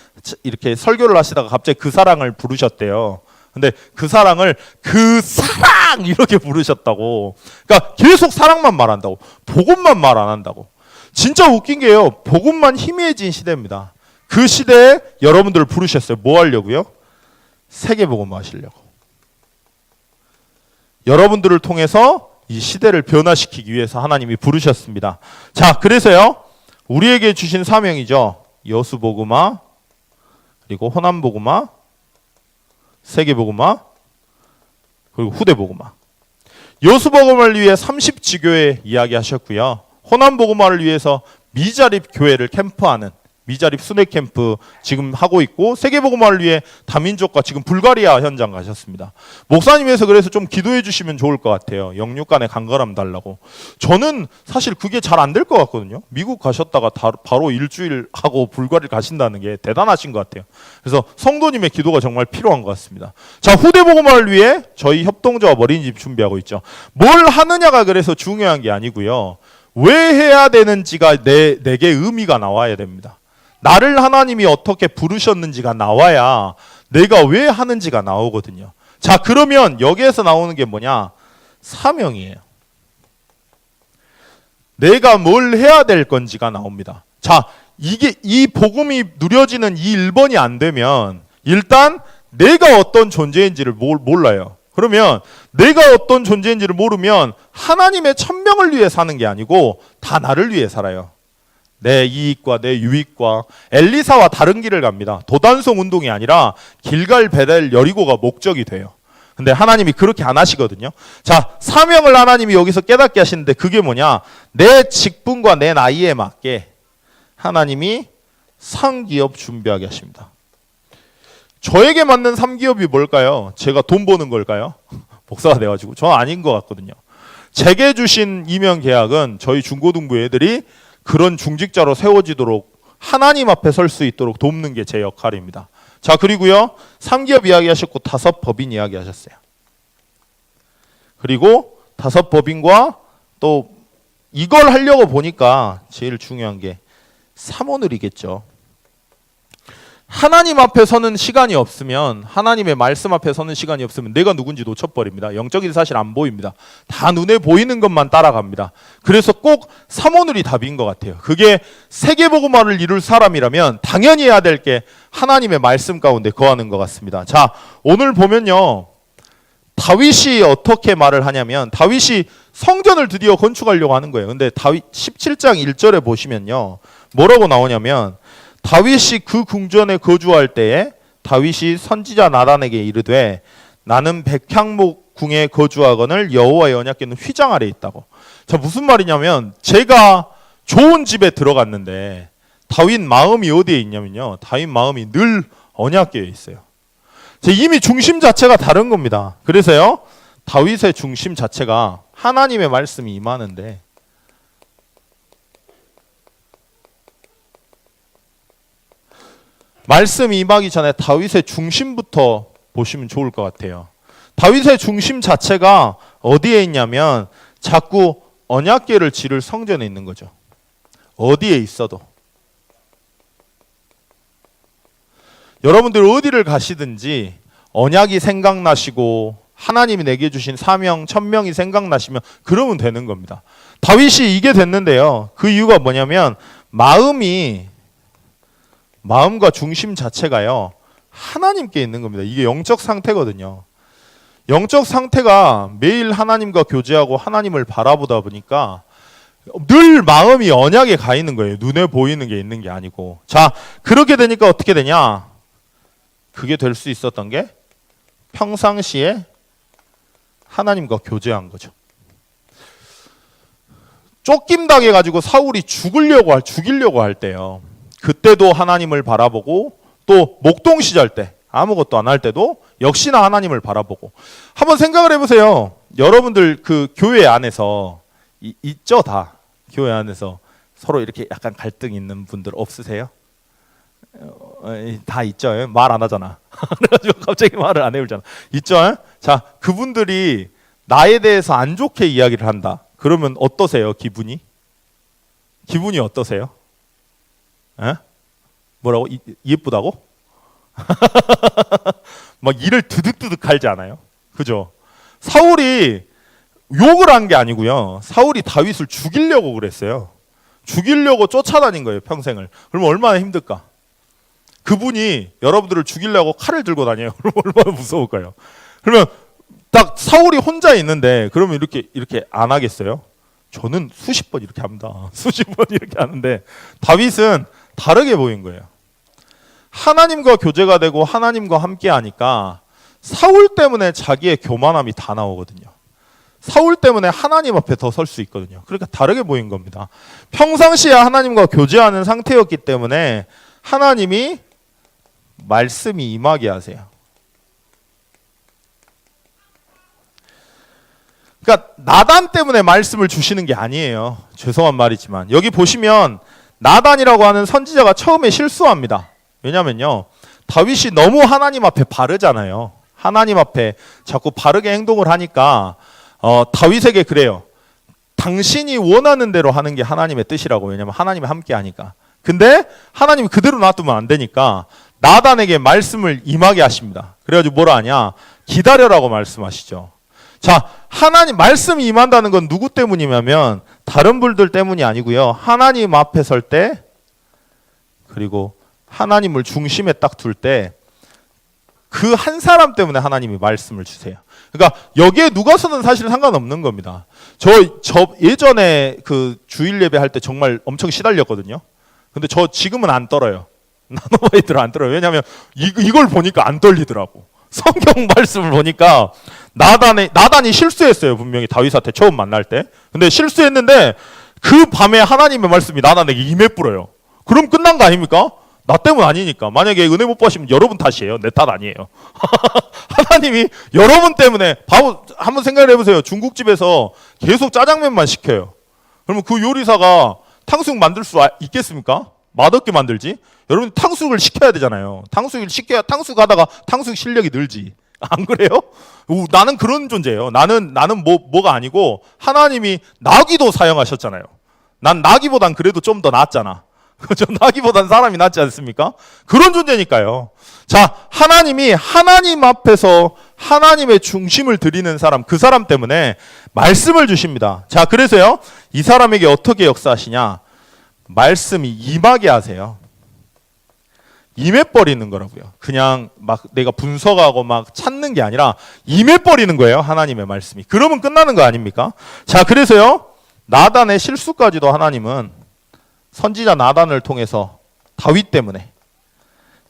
이렇게 설교를 하시다가 갑자기 그 사랑을 부르셨대요. 근데 그 사랑을 그 사랑 이렇게 부르셨다고. 그러니까 계속 사랑만 말한다고. 복음만 말 안 한다고. 진짜 웃긴 게요. 복음만 희미해진 시대입니다. 그 시대에 여러분들을 부르셨어요. 뭐 하려고요? 세계복음 하시려고. 여러분들을 통해서 이 시대를 변화시키기 위해서 하나님이 부르셨습니다. 자, 그래서요. 우리에게 주신 사명이죠. 여수복음화, 그리고 호남복음화, 세계복음화, 그리고 후대복음화. 여수복음을 위해 30지교회 이야기하셨고요. 호남복음화를 위해서 미자립 교회를 캠프하는 미자립 순회 캠프 지금 하고 있고, 세계복음화를 위해 다민족과 지금 불가리아 현장 가셨습니다. 목사님께서 그래서 좀 기도해 주시면 좋을 것 같아요. 영육간에 간절함 달라고. 저는 사실 그게 잘 안 될 것 같거든요. 미국 가셨다가 바로 일주일 하고 불가리아 가신다는 게 대단하신 것 같아요. 그래서 성도님의 기도가 정말 필요한 것 같습니다. 자, 후대복음화를 위해 저희 협동조합 어린이집 준비하고 있죠. 뭘 하느냐가 그래서 중요한 게 아니고요. 왜 해야 되는지가 내게 의미가 나와야 됩니다. 나를 하나님이 어떻게 부르셨는지가 나와야 내가 왜 하는지가 나오거든요. 자, 그러면 여기에서 나오는 게 뭐냐? 사명이에요. 내가 뭘 해야 될 건지가 나옵니다. 자, 이 복음이 누려지는 이 1번이 안 되면 일단 내가 어떤 존재인지를 몰라요. 그러면 내가 어떤 존재인지를 모르면 하나님의 천명을 위해 사는 게 아니고 다 나를 위해 살아요. 내 이익과 내 유익과. 엘리사와 다른 길을 갑니다. 도단성 운동이 아니라 길갈 베델 여리고가 목적이 돼요. 근데 하나님이 그렇게 안 하시거든요. 자, 사명을 하나님이 여기서 깨닫게 하시는데 그게 뭐냐? 내 직분과 내 나이에 맞게 하나님이 상기업 준비하게 하십니다. 저에게 맞는 3기업이 뭘까요? 제가 돈 버는 걸까요? 목사가 돼가지고 저는 아닌 것 같거든요. 제게 주신 이면 계약은 저희 중고등부 애들이 그런 중직자로 세워지도록 하나님 앞에 설 수 있도록 돕는 게 제 역할입니다. 자, 그리고요 3기업 이야기하셨고 5법인 이야기하셨어요. 그리고 5법인과 또 이걸 하려고 보니까 제일 중요한 게 삼오늘이겠죠. 하나님 앞에 서는 시간이 없으면, 하나님의 말씀 앞에 서는 시간이 없으면 내가 누군지 놓쳐버립니다. 영적인 사실 안 보입니다. 다 눈에 보이는 것만 따라갑니다. 그래서 꼭 삼오늘이 답인 것 같아요. 그게 세계복음화를 이룰 사람이라면 당연히 해야 될 게 하나님의 말씀 가운데 거하는 것 같습니다. 자, 오늘 보면요 다윗이 어떻게 말을 하냐면, 다윗이 성전을 드디어 건축하려고 하는 거예요. 근데 다윗 17장 1절에 보시면요 뭐라고 나오냐면, 다윗이 그 궁전에 거주할 때에 다윗이 선지자 나단에게 이르되 나는 백향목 궁에 거주하거늘 여호와의 언약궤는 휘장 아래 있다고. 자, 무슨 말이냐면 제가 좋은 집에 들어갔는데 다윗 마음이 어디에 있냐면요 다윗 마음이 늘 언약궤에 있어요. 이미 중심 자체가 다른 겁니다. 그래서요 다윗의 중심 자체가 하나님의 말씀이 임하는데, 말씀이 임하기 전에 다윗의 중심부터 보시면 좋을 것 같아요. 다윗의 중심 자체가 어디에 있냐면 자꾸 언약궤를 지를 성전에 있는 거죠. 어디에 있어도. 여러분들 어디를 가시든지 언약이 생각나시고 하나님이 내게 주신 사명, 천명이 생각나시면 그러면 되는 겁니다. 다윗이 이게 됐는데요. 그 이유가 뭐냐면 마음과 중심 자체가요 하나님께 있는 겁니다. 이게 영적 상태거든요. 영적 상태가 매일 하나님과 교제하고 하나님을 바라보다 보니까 늘 마음이 언약에 가 있는 거예요. 눈에 보이는 게 있는 게 아니고. 자, 그렇게 되니까 어떻게 되냐? 그게 될 수 있었던 게 평상시에 하나님과 교제한 거죠. 쫓김 당해가지고 사울이 죽이려고 할 때요. 그때도 하나님을 바라보고, 또 목동시절 때 아무것도 안 할 때도 역시나 하나님을 바라보고. 한번 생각을 해보세요. 여러분들 그 교회 안에서 있죠? 다 교회 안에서 서로 이렇게 약간 갈등 있는 분들 없으세요? 다 있죠. 말 안 하잖아. 그래가지고 갑자기 말을 안 해올잖아. 있죠. 자, 그분들이 나에 대해서 안 좋게 이야기를 한다. 그러면 어떠세요? 기분이 어떠세요? 에? 뭐라고? 예쁘다고? 막 이를 드득드득 갈지 않아요? 그죠? 사울이 욕을 한 게 아니고요. 사울이 다윗을 죽이려고 그랬어요. 죽이려고 쫓아다닌 거예요, 평생을. 그러면 얼마나 힘들까? 그분이 여러분들을 죽이려고 칼을 들고 다녀요. 그러면 얼마나 무서울까요? 그러면 딱 사울이 혼자 있는데 그러면 이렇게 안 하겠어요? 저는 수십 번 이렇게 합니다. 수십 번 이렇게 하는데 다윗은 다르게 보인 거예요. 하나님과 교제가 되고 하나님과 함께 하니까 사울 때문에 자기의 교만함이 다 나오거든요. 사울 때문에 하나님 앞에 더 설 수 있거든요. 그러니까 다르게 보인 겁니다. 평상시에 하나님과 교제하는 상태였기 때문에 하나님이 말씀이 임하게 하세요. 그러니까 나단 때문에 말씀을 주시는 게 아니에요. 죄송한 말이지만 여기 보시면 나단이라고 하는 선지자가 처음에 실수합니다. 왜냐면요 다윗이 너무 하나님 앞에 바르잖아요. 하나님 앞에 자꾸 바르게 행동을 하니까 다윗에게 그래요. 당신이 원하는 대로 하는 게 하나님의 뜻이라고. 왜냐면 하나님이 함께 하니까. 근데 하나님이 그대로 놔두면 안 되니까 나단에게 말씀을 임하게 하십니다. 그래가지고 뭐라 하냐? 기다려라고 말씀하시죠. 자, 하나님 말씀이 임한다는 건 누구 때문이냐면 다른 분들 때문이 아니고요. 하나님 앞에 설 때, 그리고 하나님을 중심에 딱 둘 때 그 한 사람 때문에 하나님이 말씀을 주세요. 그러니까 여기에 누가 서든 사실 상관없는 겁니다. 저 예전에 그 주일 예배 할 때 정말 엄청 시달렸거든요. 근데 저 지금은 안 떨어요. 나노바이들 안 떨어요. 왜냐하면 이걸 보니까 안 떨리더라고. 성경 말씀을 보니까 나단이 실수했어요. 분명히 다윗한테 처음 만날 때. 근데 실수했는데 그 밤에 하나님의 말씀이 나단에게 임해 뿌려요. 그럼 끝난 거 아닙니까? 나 때문 아니니까. 만약에 은혜 못 받으시면 여러분 탓이에요. 내 탓 아니에요. 하나님이 여러분 때문에 바보 한번 생각을 해보세요. 중국집에서 계속 짜장면만 시켜요. 그러면 그 요리사가 탕수육 만들 수 있겠습니까? 맛없게 만들지. 여러분 탕수육을 시켜야 되잖아요. 탕수육을 시켜야 탕수육 하다가 탕수육 실력이 늘지. 안 그래요? 나는 그런 존재예요. 나는 뭐가 아니고 하나님이 나귀도 사용하셨잖아요. 난 나귀보단 그래도 좀 더 낫잖아. 그죠? 나귀보단 사람이 낫지 않습니까? 그런 존재니까요. 자, 하나님이 하나님 앞에서 하나님의 중심을 드리는 사람, 그 사람 때문에 말씀을 주십니다. 자, 그래서요, 이 사람에게 어떻게 역사하시냐? 말씀이 임하게 하세요. 임해버리는 거라고요. 그냥 막 내가 분석하고 막 찾는 게 아니라 임해버리는 거예요. 하나님의 말씀이. 그러면 끝나는 거 아닙니까? 자, 그래서요, 나단의 실수까지도 하나님은 선지자 나단을 통해서 다윗 때문에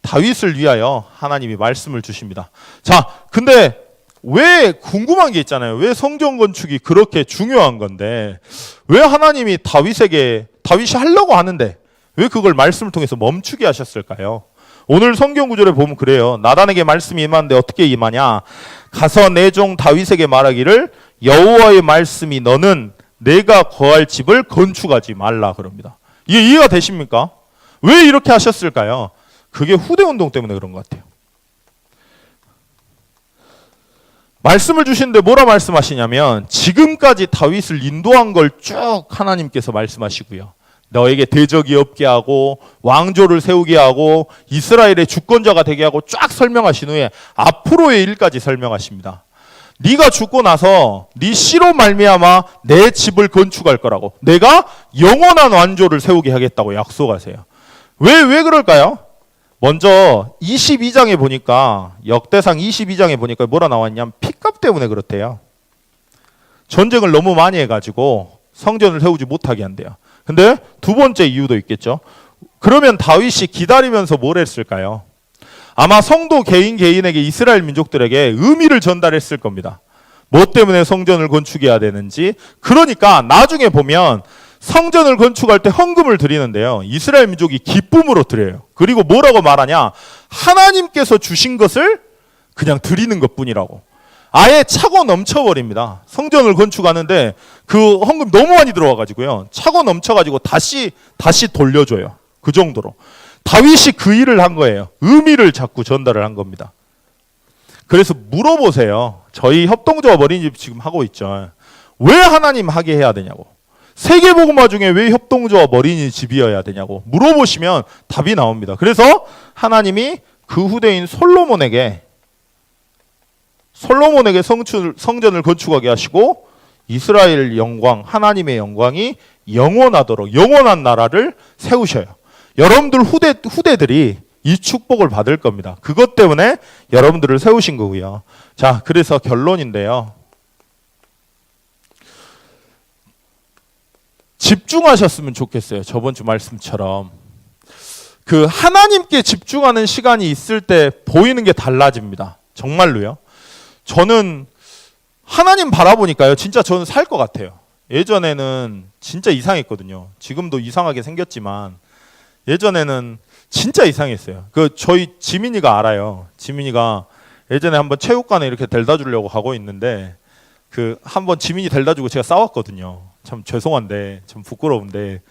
다윗을 위하여 하나님이 말씀을 주십니다. 자, 근데 왜 궁금한 게 있잖아요. 왜 성전 건축이 그렇게 중요한 건데 왜 하나님이 다윗이 하려고 하는데 왜 그걸 말씀을 통해서 멈추게 하셨을까요? 오늘 성경 구절에 보면 그래요. 나단에게 말씀이 임하는데 어떻게 임하냐? 가서 내 종 다윗에게 말하기를 여호와의 말씀이 너는 내가 거할 집을 건축하지 말라 그럽니다. 이게 이해가 되십니까? 왜 이렇게 하셨을까요? 그게 후대운동 때문에 그런 것 같아요. 말씀을 주시는데 뭐라 말씀하시냐면 지금까지 다윗을 인도한 걸 쭉 하나님께서 말씀하시고요. 너에게 대적이 없게 하고 왕조를 세우게 하고 이스라엘의 주권자가 되게 하고 쫙 설명하신 후에 앞으로의 일까지 설명하십니다. 네가 죽고 나서 네 씨로 말미암아 내 집을 건축할 거라고. 내가 영원한 왕조를 세우게 하겠다고 약속하세요. 왜 그럴까요? 먼저 22장에 보니까 역대상 22장에 보니까 뭐라 나왔냐면 핏값 때문에 그렇대요. 전쟁을 너무 많이 해가지고 성전을 세우지 못하게 한대요. 근데 두 번째 이유도 있겠죠. 그러면 다윗이 기다리면서 뭘 했을까요? 아마 성도 개인에게 이스라엘 민족들에게 의미를 전달했을 겁니다. 뭐 때문에 성전을 건축해야 되는지. 그러니까 나중에 보면 성전을 건축할 때 헌금을 드리는데요. 이스라엘 민족이 기쁨으로 드려요. 그리고 뭐라고 말하냐? 하나님께서 주신 것을 그냥 드리는 것뿐이라고. 아예 차고 넘쳐버립니다. 성전을 건축하는데 그 헌금 너무 많이 들어와가지고요. 차고 넘쳐가지고 다시 돌려줘요. 그 정도로. 다윗이 그 일을 한 거예요. 의미를 자꾸 전달을 한 겁니다. 그래서 물어보세요. 저희 협동조합 어린이집 지금 하고 있죠. 왜 하나님 하게 해야 되냐고. 세계복음화 중에 왜 협동조합 어린이집이어야 되냐고 물어보시면 답이 나옵니다. 그래서 하나님이 그 후대인 솔로몬에게 성전을 건축하게 하시고 이스라엘 영광, 하나님의 영광이 영원하도록 영원한 나라를 세우셔요. 여러분들 후대들이 이 축복을 받을 겁니다. 그것 때문에 여러분들을 세우신 거고요. 자, 그래서 결론인데요. 집중하셨으면 좋겠어요. 저번 주 말씀처럼. 그 하나님께 집중하는 시간이 있을 때 보이는 게 달라집니다. 정말로요. 저는 하나님 바라보니까요. 진짜 저는 살 것 같아요. 예전에는 진짜 이상했거든요. 지금도 이상하게 생겼지만 예전에는 진짜 이상했어요. 저희 지민이가 알아요. 지민이가 예전에 한번 체육관에 이렇게 데려다 주려고 하고 있는데 한번 지민이 데려다 주고 제가 싸웠거든요. 참 죄송한데 좀 부끄러운데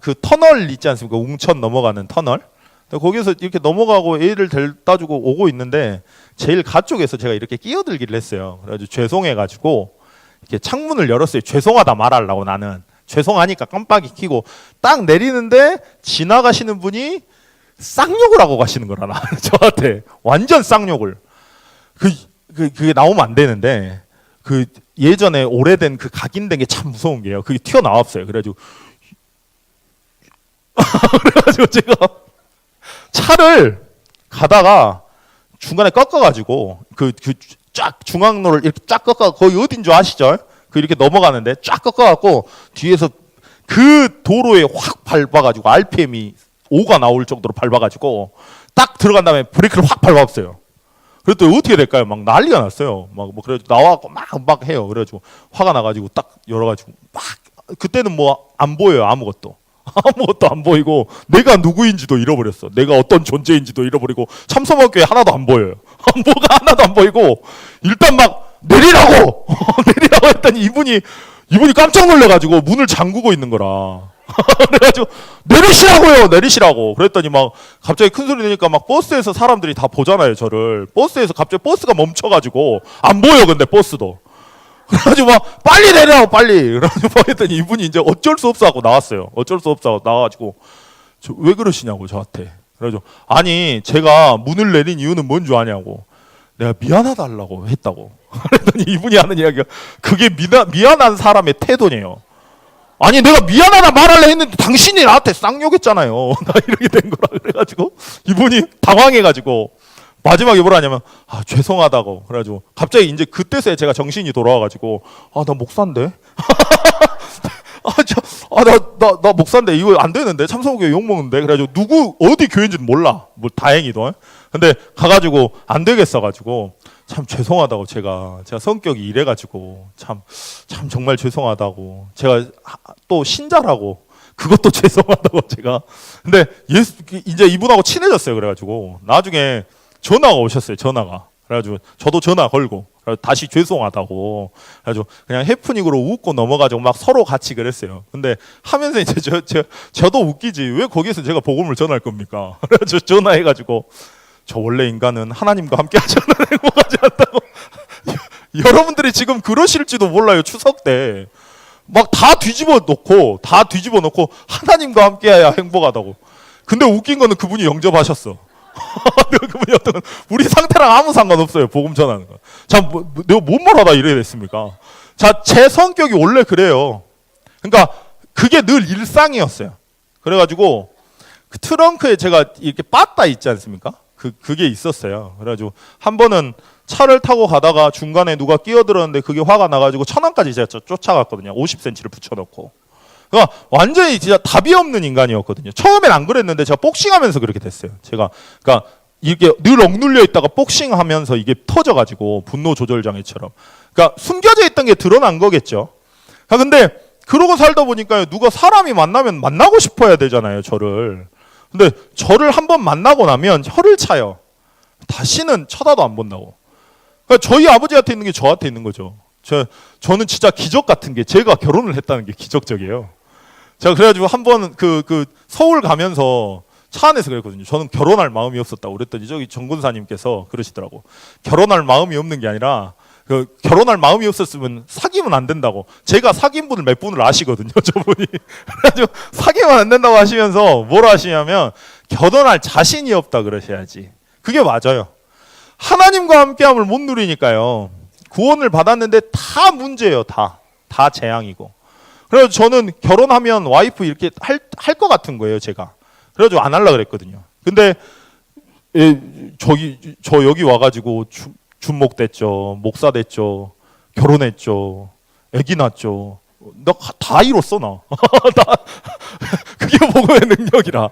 그 터널 있지 않습니까? 웅천 넘어가는 터널. 거기서 이렇게 넘어가고 애를 데려다 주고 오고 있는데 제일 가쪽에서 제가 이렇게 끼어들기를 했어요. 그래가지고 죄송해가지고 이렇게 창문을 열었어요. 죄송하다 말하려고 나는. 죄송하니까 깜빡이 켜고 딱 내리는데 지나가시는 분이 쌍욕을 하고 가시는 거라 저한테 완전 쌍욕을. 그게 나오면 안 되는데 예전에 오래된 각인된 게 참 무서운 게요. 그게 튀어나왔어요. 그래가지고 제가 차를 가다가 중간에 꺾어가지고 쫙 중앙로를 이렇게 쫙 꺾어 거기 어딘 줄 아시죠? 이렇게 넘어가는데 쫙 꺾어갖고 뒤에서 그 도로에 확 밟아가지고 RPM이 5가 나올 정도로 밟아가지고 딱 들어간 다음에 브레이크를 확 밟았어요. 그랬더니 어떻게 될까요? 막 난리가 났어요. 그래가지고 나와갖고 막 해요. 그래가지고 화가 나가지고 딱 열어가지고 그때는 뭐 안 보여요. 아무것도. 아무것도 안 보이고 내가 누구인지도 잃어버렸어. 내가 어떤 존재인지도 잃어버리고 참소망교회 하나도 안 보여요. 뭐가 하나도 안 보이고 일단 막 내리라고 내리라고 했더니 이분이 깜짝 놀래가지고 문을 잠그고 있는 거라. 그래가지고 내리시라고요, 내리시라고. 그랬더니 막 갑자기 큰 소리 내니까 막 버스에서 사람들이 다 보잖아요, 저를. 버스에서 갑자기 버스가 멈춰가지고 안 보여, 근데 버스도. 그래가지고 막 빨리 내려라고 빨리. 그래가지고 막 했더니 이분이 이제 어쩔 수 없어 하고 나왔어요. 어쩔 수 없어 하고 나와가지고 왜 그러시냐고 저한테. 그래가지고 아니 제가 문을 내린 이유는 뭔 줄 아냐고. 내가 미안하다 하려고 했다고. 그랬더니 이분이 하는 이야기가 그게 미안한 사람의 태도네요. 아니 내가 미안하다 말하려 했는데 당신이 나한테 쌍욕했잖아요. 나 이렇게 된 거라. 그래가지고 이분이 당황해가지고 마지막에 뭐라 하냐면 죄송하다고. 그래가지고 갑자기 이제 그때서야 제가 정신이 돌아와가지고 나 목사인데 나 목사인데 이거 안 되는데 참석교회 욕 먹는데. 그래가지고 누구 어디 교회인지는 몰라. 뭐 다행히도. 근데 가가지고 안 되겠어가지고 참 죄송하다고. 제가 성격이 이래가지고 참 정말 죄송하다고. 제가 또 신자라고 그것도 죄송하다고 제가. 근데 이제 이분하고 친해졌어요. 그래가지고 나중에 전화가 오셨어요. 전화가. 그래가지고 저도 전화 걸고 다시 죄송하다고. 그래가지고 그냥 해프닝으로 웃고 넘어가지고 막 서로 같이 그랬어요. 근데 하면서 이제 저도 웃기지. 왜 거기서 제가 복음을 전할 겁니까? 그래가지고 전화해가지고 저 원래 인간은 하나님과 함께 하잖아요. 행복하지 않다고. 여러분들이 지금 그러실지도 몰라요. 추석 때 막 다 뒤집어 놓고 하나님과 함께해야 행복하다고. 근데 웃긴 거는 그분이 영접하셨어. 그분이 어떤 우리 상태랑 아무 상관없어요. 복음 전하는 거. 자, 내가 뭔 말하다 이래 됐습니까? 자, 제 성격이 원래 그래요. 그러니까 그게 늘 일상이었어요. 그래가지고 그 트렁크에 제가 이렇게 빠따 있지 않습니까? 그게 있었어요. 그래가지고 한 번은 차를 타고 가다가 중간에 누가 끼어들었는데 그게 화가 나가지고 천안까지 제가 쫓아갔거든요. 50cm를 붙여놓고. 그러니까 완전히 진짜 답이 없는 인간이었거든요. 처음엔 안 그랬는데 제가 복싱하면서 그렇게 됐어요. 제가 그러니까 이게 늘 억눌려 있다가 복싱하면서 이게 터져가지고 분노 조절 장애처럼. 그러니까 숨겨져 있던 게 드러난 거겠죠. 근데 그러고 살다 보니까 누가 사람이 만나면 만나고 싶어야 되잖아요. 저를. 근데 저를 한번 만나고 나면 혀를 차요. 다시는 쳐다도 안 본다고. 그러니까 저희 아버지한테 있는 게 저한테 있는 거죠. 저는 진짜 기적 같은 게 제가 결혼을 했다는 게 기적적이에요. 제가 그래가지고 한번 그 서울 가면서 차 안에서 그랬거든요. 저는 결혼할 마음이 없었다고 그랬더니 저기 정군사님께서 그러시더라고. 결혼할 마음이 없는 게 아니라 결혼할 마음이 없었으면 사귀면 안 된다고. 제가 사귄 분을 몇 분을 아시거든요. 저분이. 그래가지고 사귀면 안 된다고 하시면서 뭐라 하시냐면 결혼할 자신이 없다 그러셔야지. 그게 맞아요. 하나님과 함께함을 못 누리니까요. 구원을 받았는데 다 문제예요. 다 재앙이고. 그래서 저는 결혼하면 와이프 이렇게 할 것 같은 거예요. 제가. 그래가지고 안 하려고 그랬거든요. 근데 저 여기 와가지고 준목 됐죠. 목사 됐죠. 결혼했죠. 아기 낳았죠. 나 다 이뤘어 나. 그게 복음의 능력이라.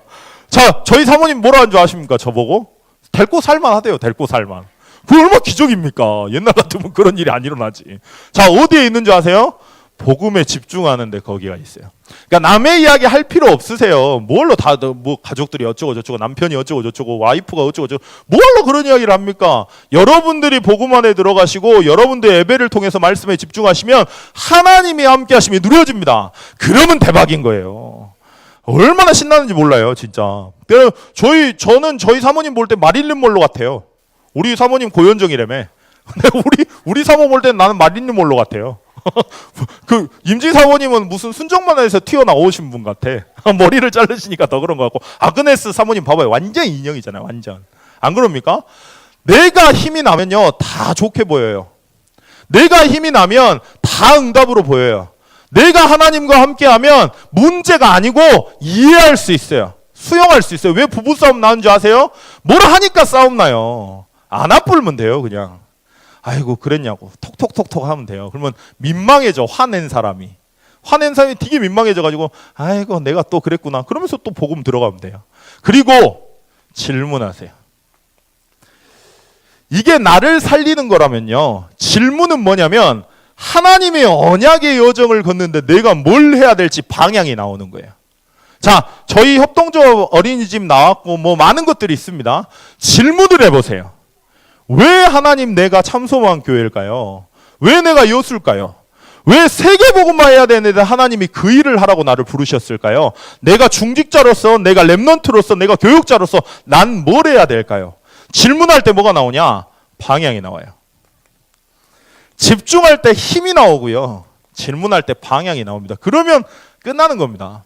자, 저희 사모님 뭐라 하는 줄 아십니까? 저보고 데리고 살만 하대요. 데리고 살만. 그 얼마나 기적입니까? 옛날 같으면 그런 일이 안 일어나지. 자, 어디에 있는 줄 아세요? 복음에 집중하는데 거기가 있어요. 그러니까 남의 이야기 할 필요 없으세요. 뭘로 뭐 가족들이 어쩌고 저쩌고 남편이 어쩌고 저쩌고 와이프가 어쩌고 저쩌고 뭘로 그런 이야기를 합니까? 여러분들이 복음 안에 들어가시고 여러분들의 예배를 통해서 말씀에 집중하시면 하나님이 함께 하심이 누려집니다. 그러면 대박인 거예요. 얼마나 신나는지 몰라요, 진짜. 저는 저희 사모님 볼 때 마릴린 monroe 같아요. 우리 사모님 고현정이라며. 근데 우리 사모 볼 때 나는 마릴린 monroe 같아요. 그 임지 사모님은 무슨 순정만화에서 튀어나오신 분 같아. 머리를 자르시니까 더 그런 것 같고. 아그네스 사모님 봐봐요. 완전 인형이잖아요. 완전. 안 그럽니까? 내가 힘이 나면요 다 좋게 보여요. 내가 힘이 나면 다 응답으로 보여요. 내가 하나님과 함께하면 문제가 아니고 이해할 수 있어요. 수용할 수 있어요. 왜 부부싸움 나는 줄 아세요? 뭐라 하니까 싸움 나요. 안 아플면 돼요. 그냥. 아이고 그랬냐고 톡톡톡톡 하면 돼요. 그러면 민망해져. 화낸 사람이 되게 민망해져가지고 아이고 내가 또 그랬구나. 그러면서 또 복음 들어가면 돼요. 그리고 질문하세요. 이게 나를 살리는 거라면요. 질문은 뭐냐면 하나님의 언약의 여정을 걷는데 내가 뭘 해야 될지 방향이 나오는 거예요. 자, 저희 협동조합 어린이집 나왔고 뭐 많은 것들이 있습니다. 질문을 해보세요. 왜 하나님 내가 참소만 교회일까요? 왜 내가 여수일까요? 왜 세계복음만 해야 되는데 하나님이 그 일을 하라고 나를 부르셨을까요? 내가 중직자로서, 내가 렘넌트로서, 내가 교육자로서 난 뭘 해야 될까요? 질문할 때 뭐가 나오냐? 방향이 나와요. 집중할 때 힘이 나오고요. 질문할 때 방향이 나옵니다. 그러면 끝나는 겁니다.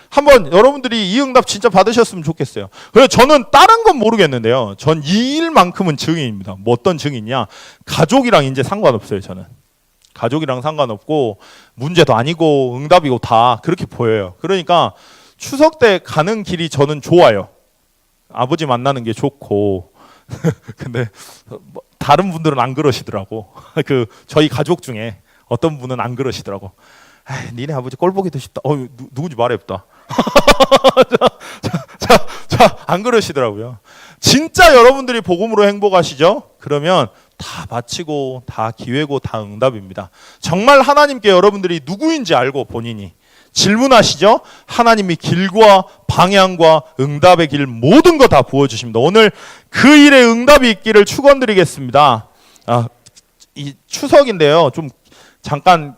한번 여러분들이 이 응답 진짜 받으셨으면 좋겠어요. 그래서 저는 다른 건 모르겠는데요. 전 이 일만큼은 증인입니다. 뭐 어떤 증인이냐? 가족이랑 이제 상관없어요, 저는. 가족이랑 상관없고 문제도 아니고 응답이고 다 그렇게 보여요. 그러니까 추석 때 가는 길이 저는 좋아요. 아버지 만나는 게 좋고 근데 뭐 다른 분들은 안 그러시더라고. 그 저희 가족 중에 어떤 분은 안 그러시더라고. 니네 아버지 꼴 보기도 쉽다. 누군지 말해봤다. 안 그러시더라고요. 진짜 여러분들이 복음으로 행복하시죠? 그러면 다 마치고 다 기회고 다 응답입니다. 정말 하나님께 여러분들이 누구인지 알고 본인이 질문하시죠? 하나님이 길과 방향과 응답의 길 모든 거 다 부어주십니다. 오늘 그 일에 응답이 있기를 축원드리겠습니다. 이 추석인데요. 좀 잠깐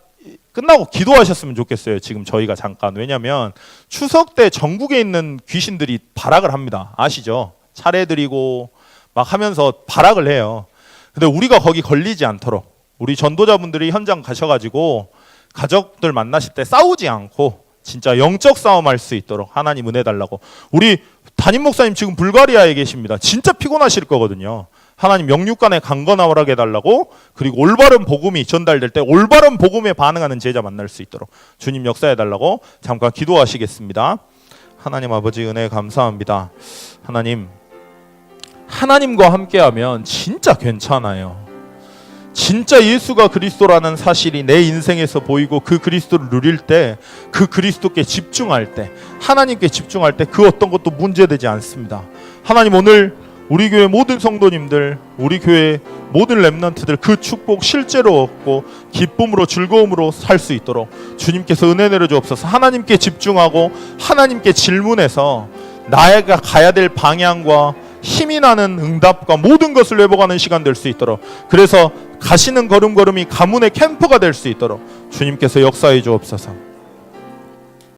끝나고 기도하셨으면 좋겠어요. 지금 저희가 잠깐. 왜냐하면 추석 때 전국에 있는 귀신들이 발악을 합니다. 아시죠? 차례 드리고 막 하면서 발악을 해요. 근데 우리가 거기 걸리지 않도록 우리 전도자분들이 현장 가셔가지고 가족들 만나실 때 싸우지 않고 진짜 영적 싸움할 수 있도록 하나님 은혜 달라고. 우리 담임 목사님 지금 불가리아에 계십니다. 진짜 피곤하실 거거든요. 하나님 영육간에 강건하게 해달라고. 그리고 올바른 복음이 전달될 때 올바른 복음에 반응하는 제자 만날 수 있도록 주님 역사해달라고 잠깐 기도하시겠습니다. 하나님 아버지 은혜 감사합니다. 하나님과 함께하면 진짜 괜찮아요. 진짜 예수가 그리스도라는 사실이 내 인생에서 보이고 그 그리스도를 누릴 때, 그 그리스도께 집중할 때, 하나님께 집중할 때 그 어떤 것도 문제되지 않습니다. 하나님 오늘 우리 교회 모든 성도님들, 우리 교회 모든 렘넌트들 그 축복 실제로 얻고 기쁨으로 즐거움으로 살 수 있도록 주님께서 은혜 내려주옵소서. 하나님께 집중하고 하나님께 질문해서 나가 가야 될 방향과 힘이 나는 응답과 모든 것을 회복하는 시간 될 수 있도록, 그래서 가시는 걸음걸음이 가문의 캠프가 될 수 있도록 주님께서 역사해 주옵소서.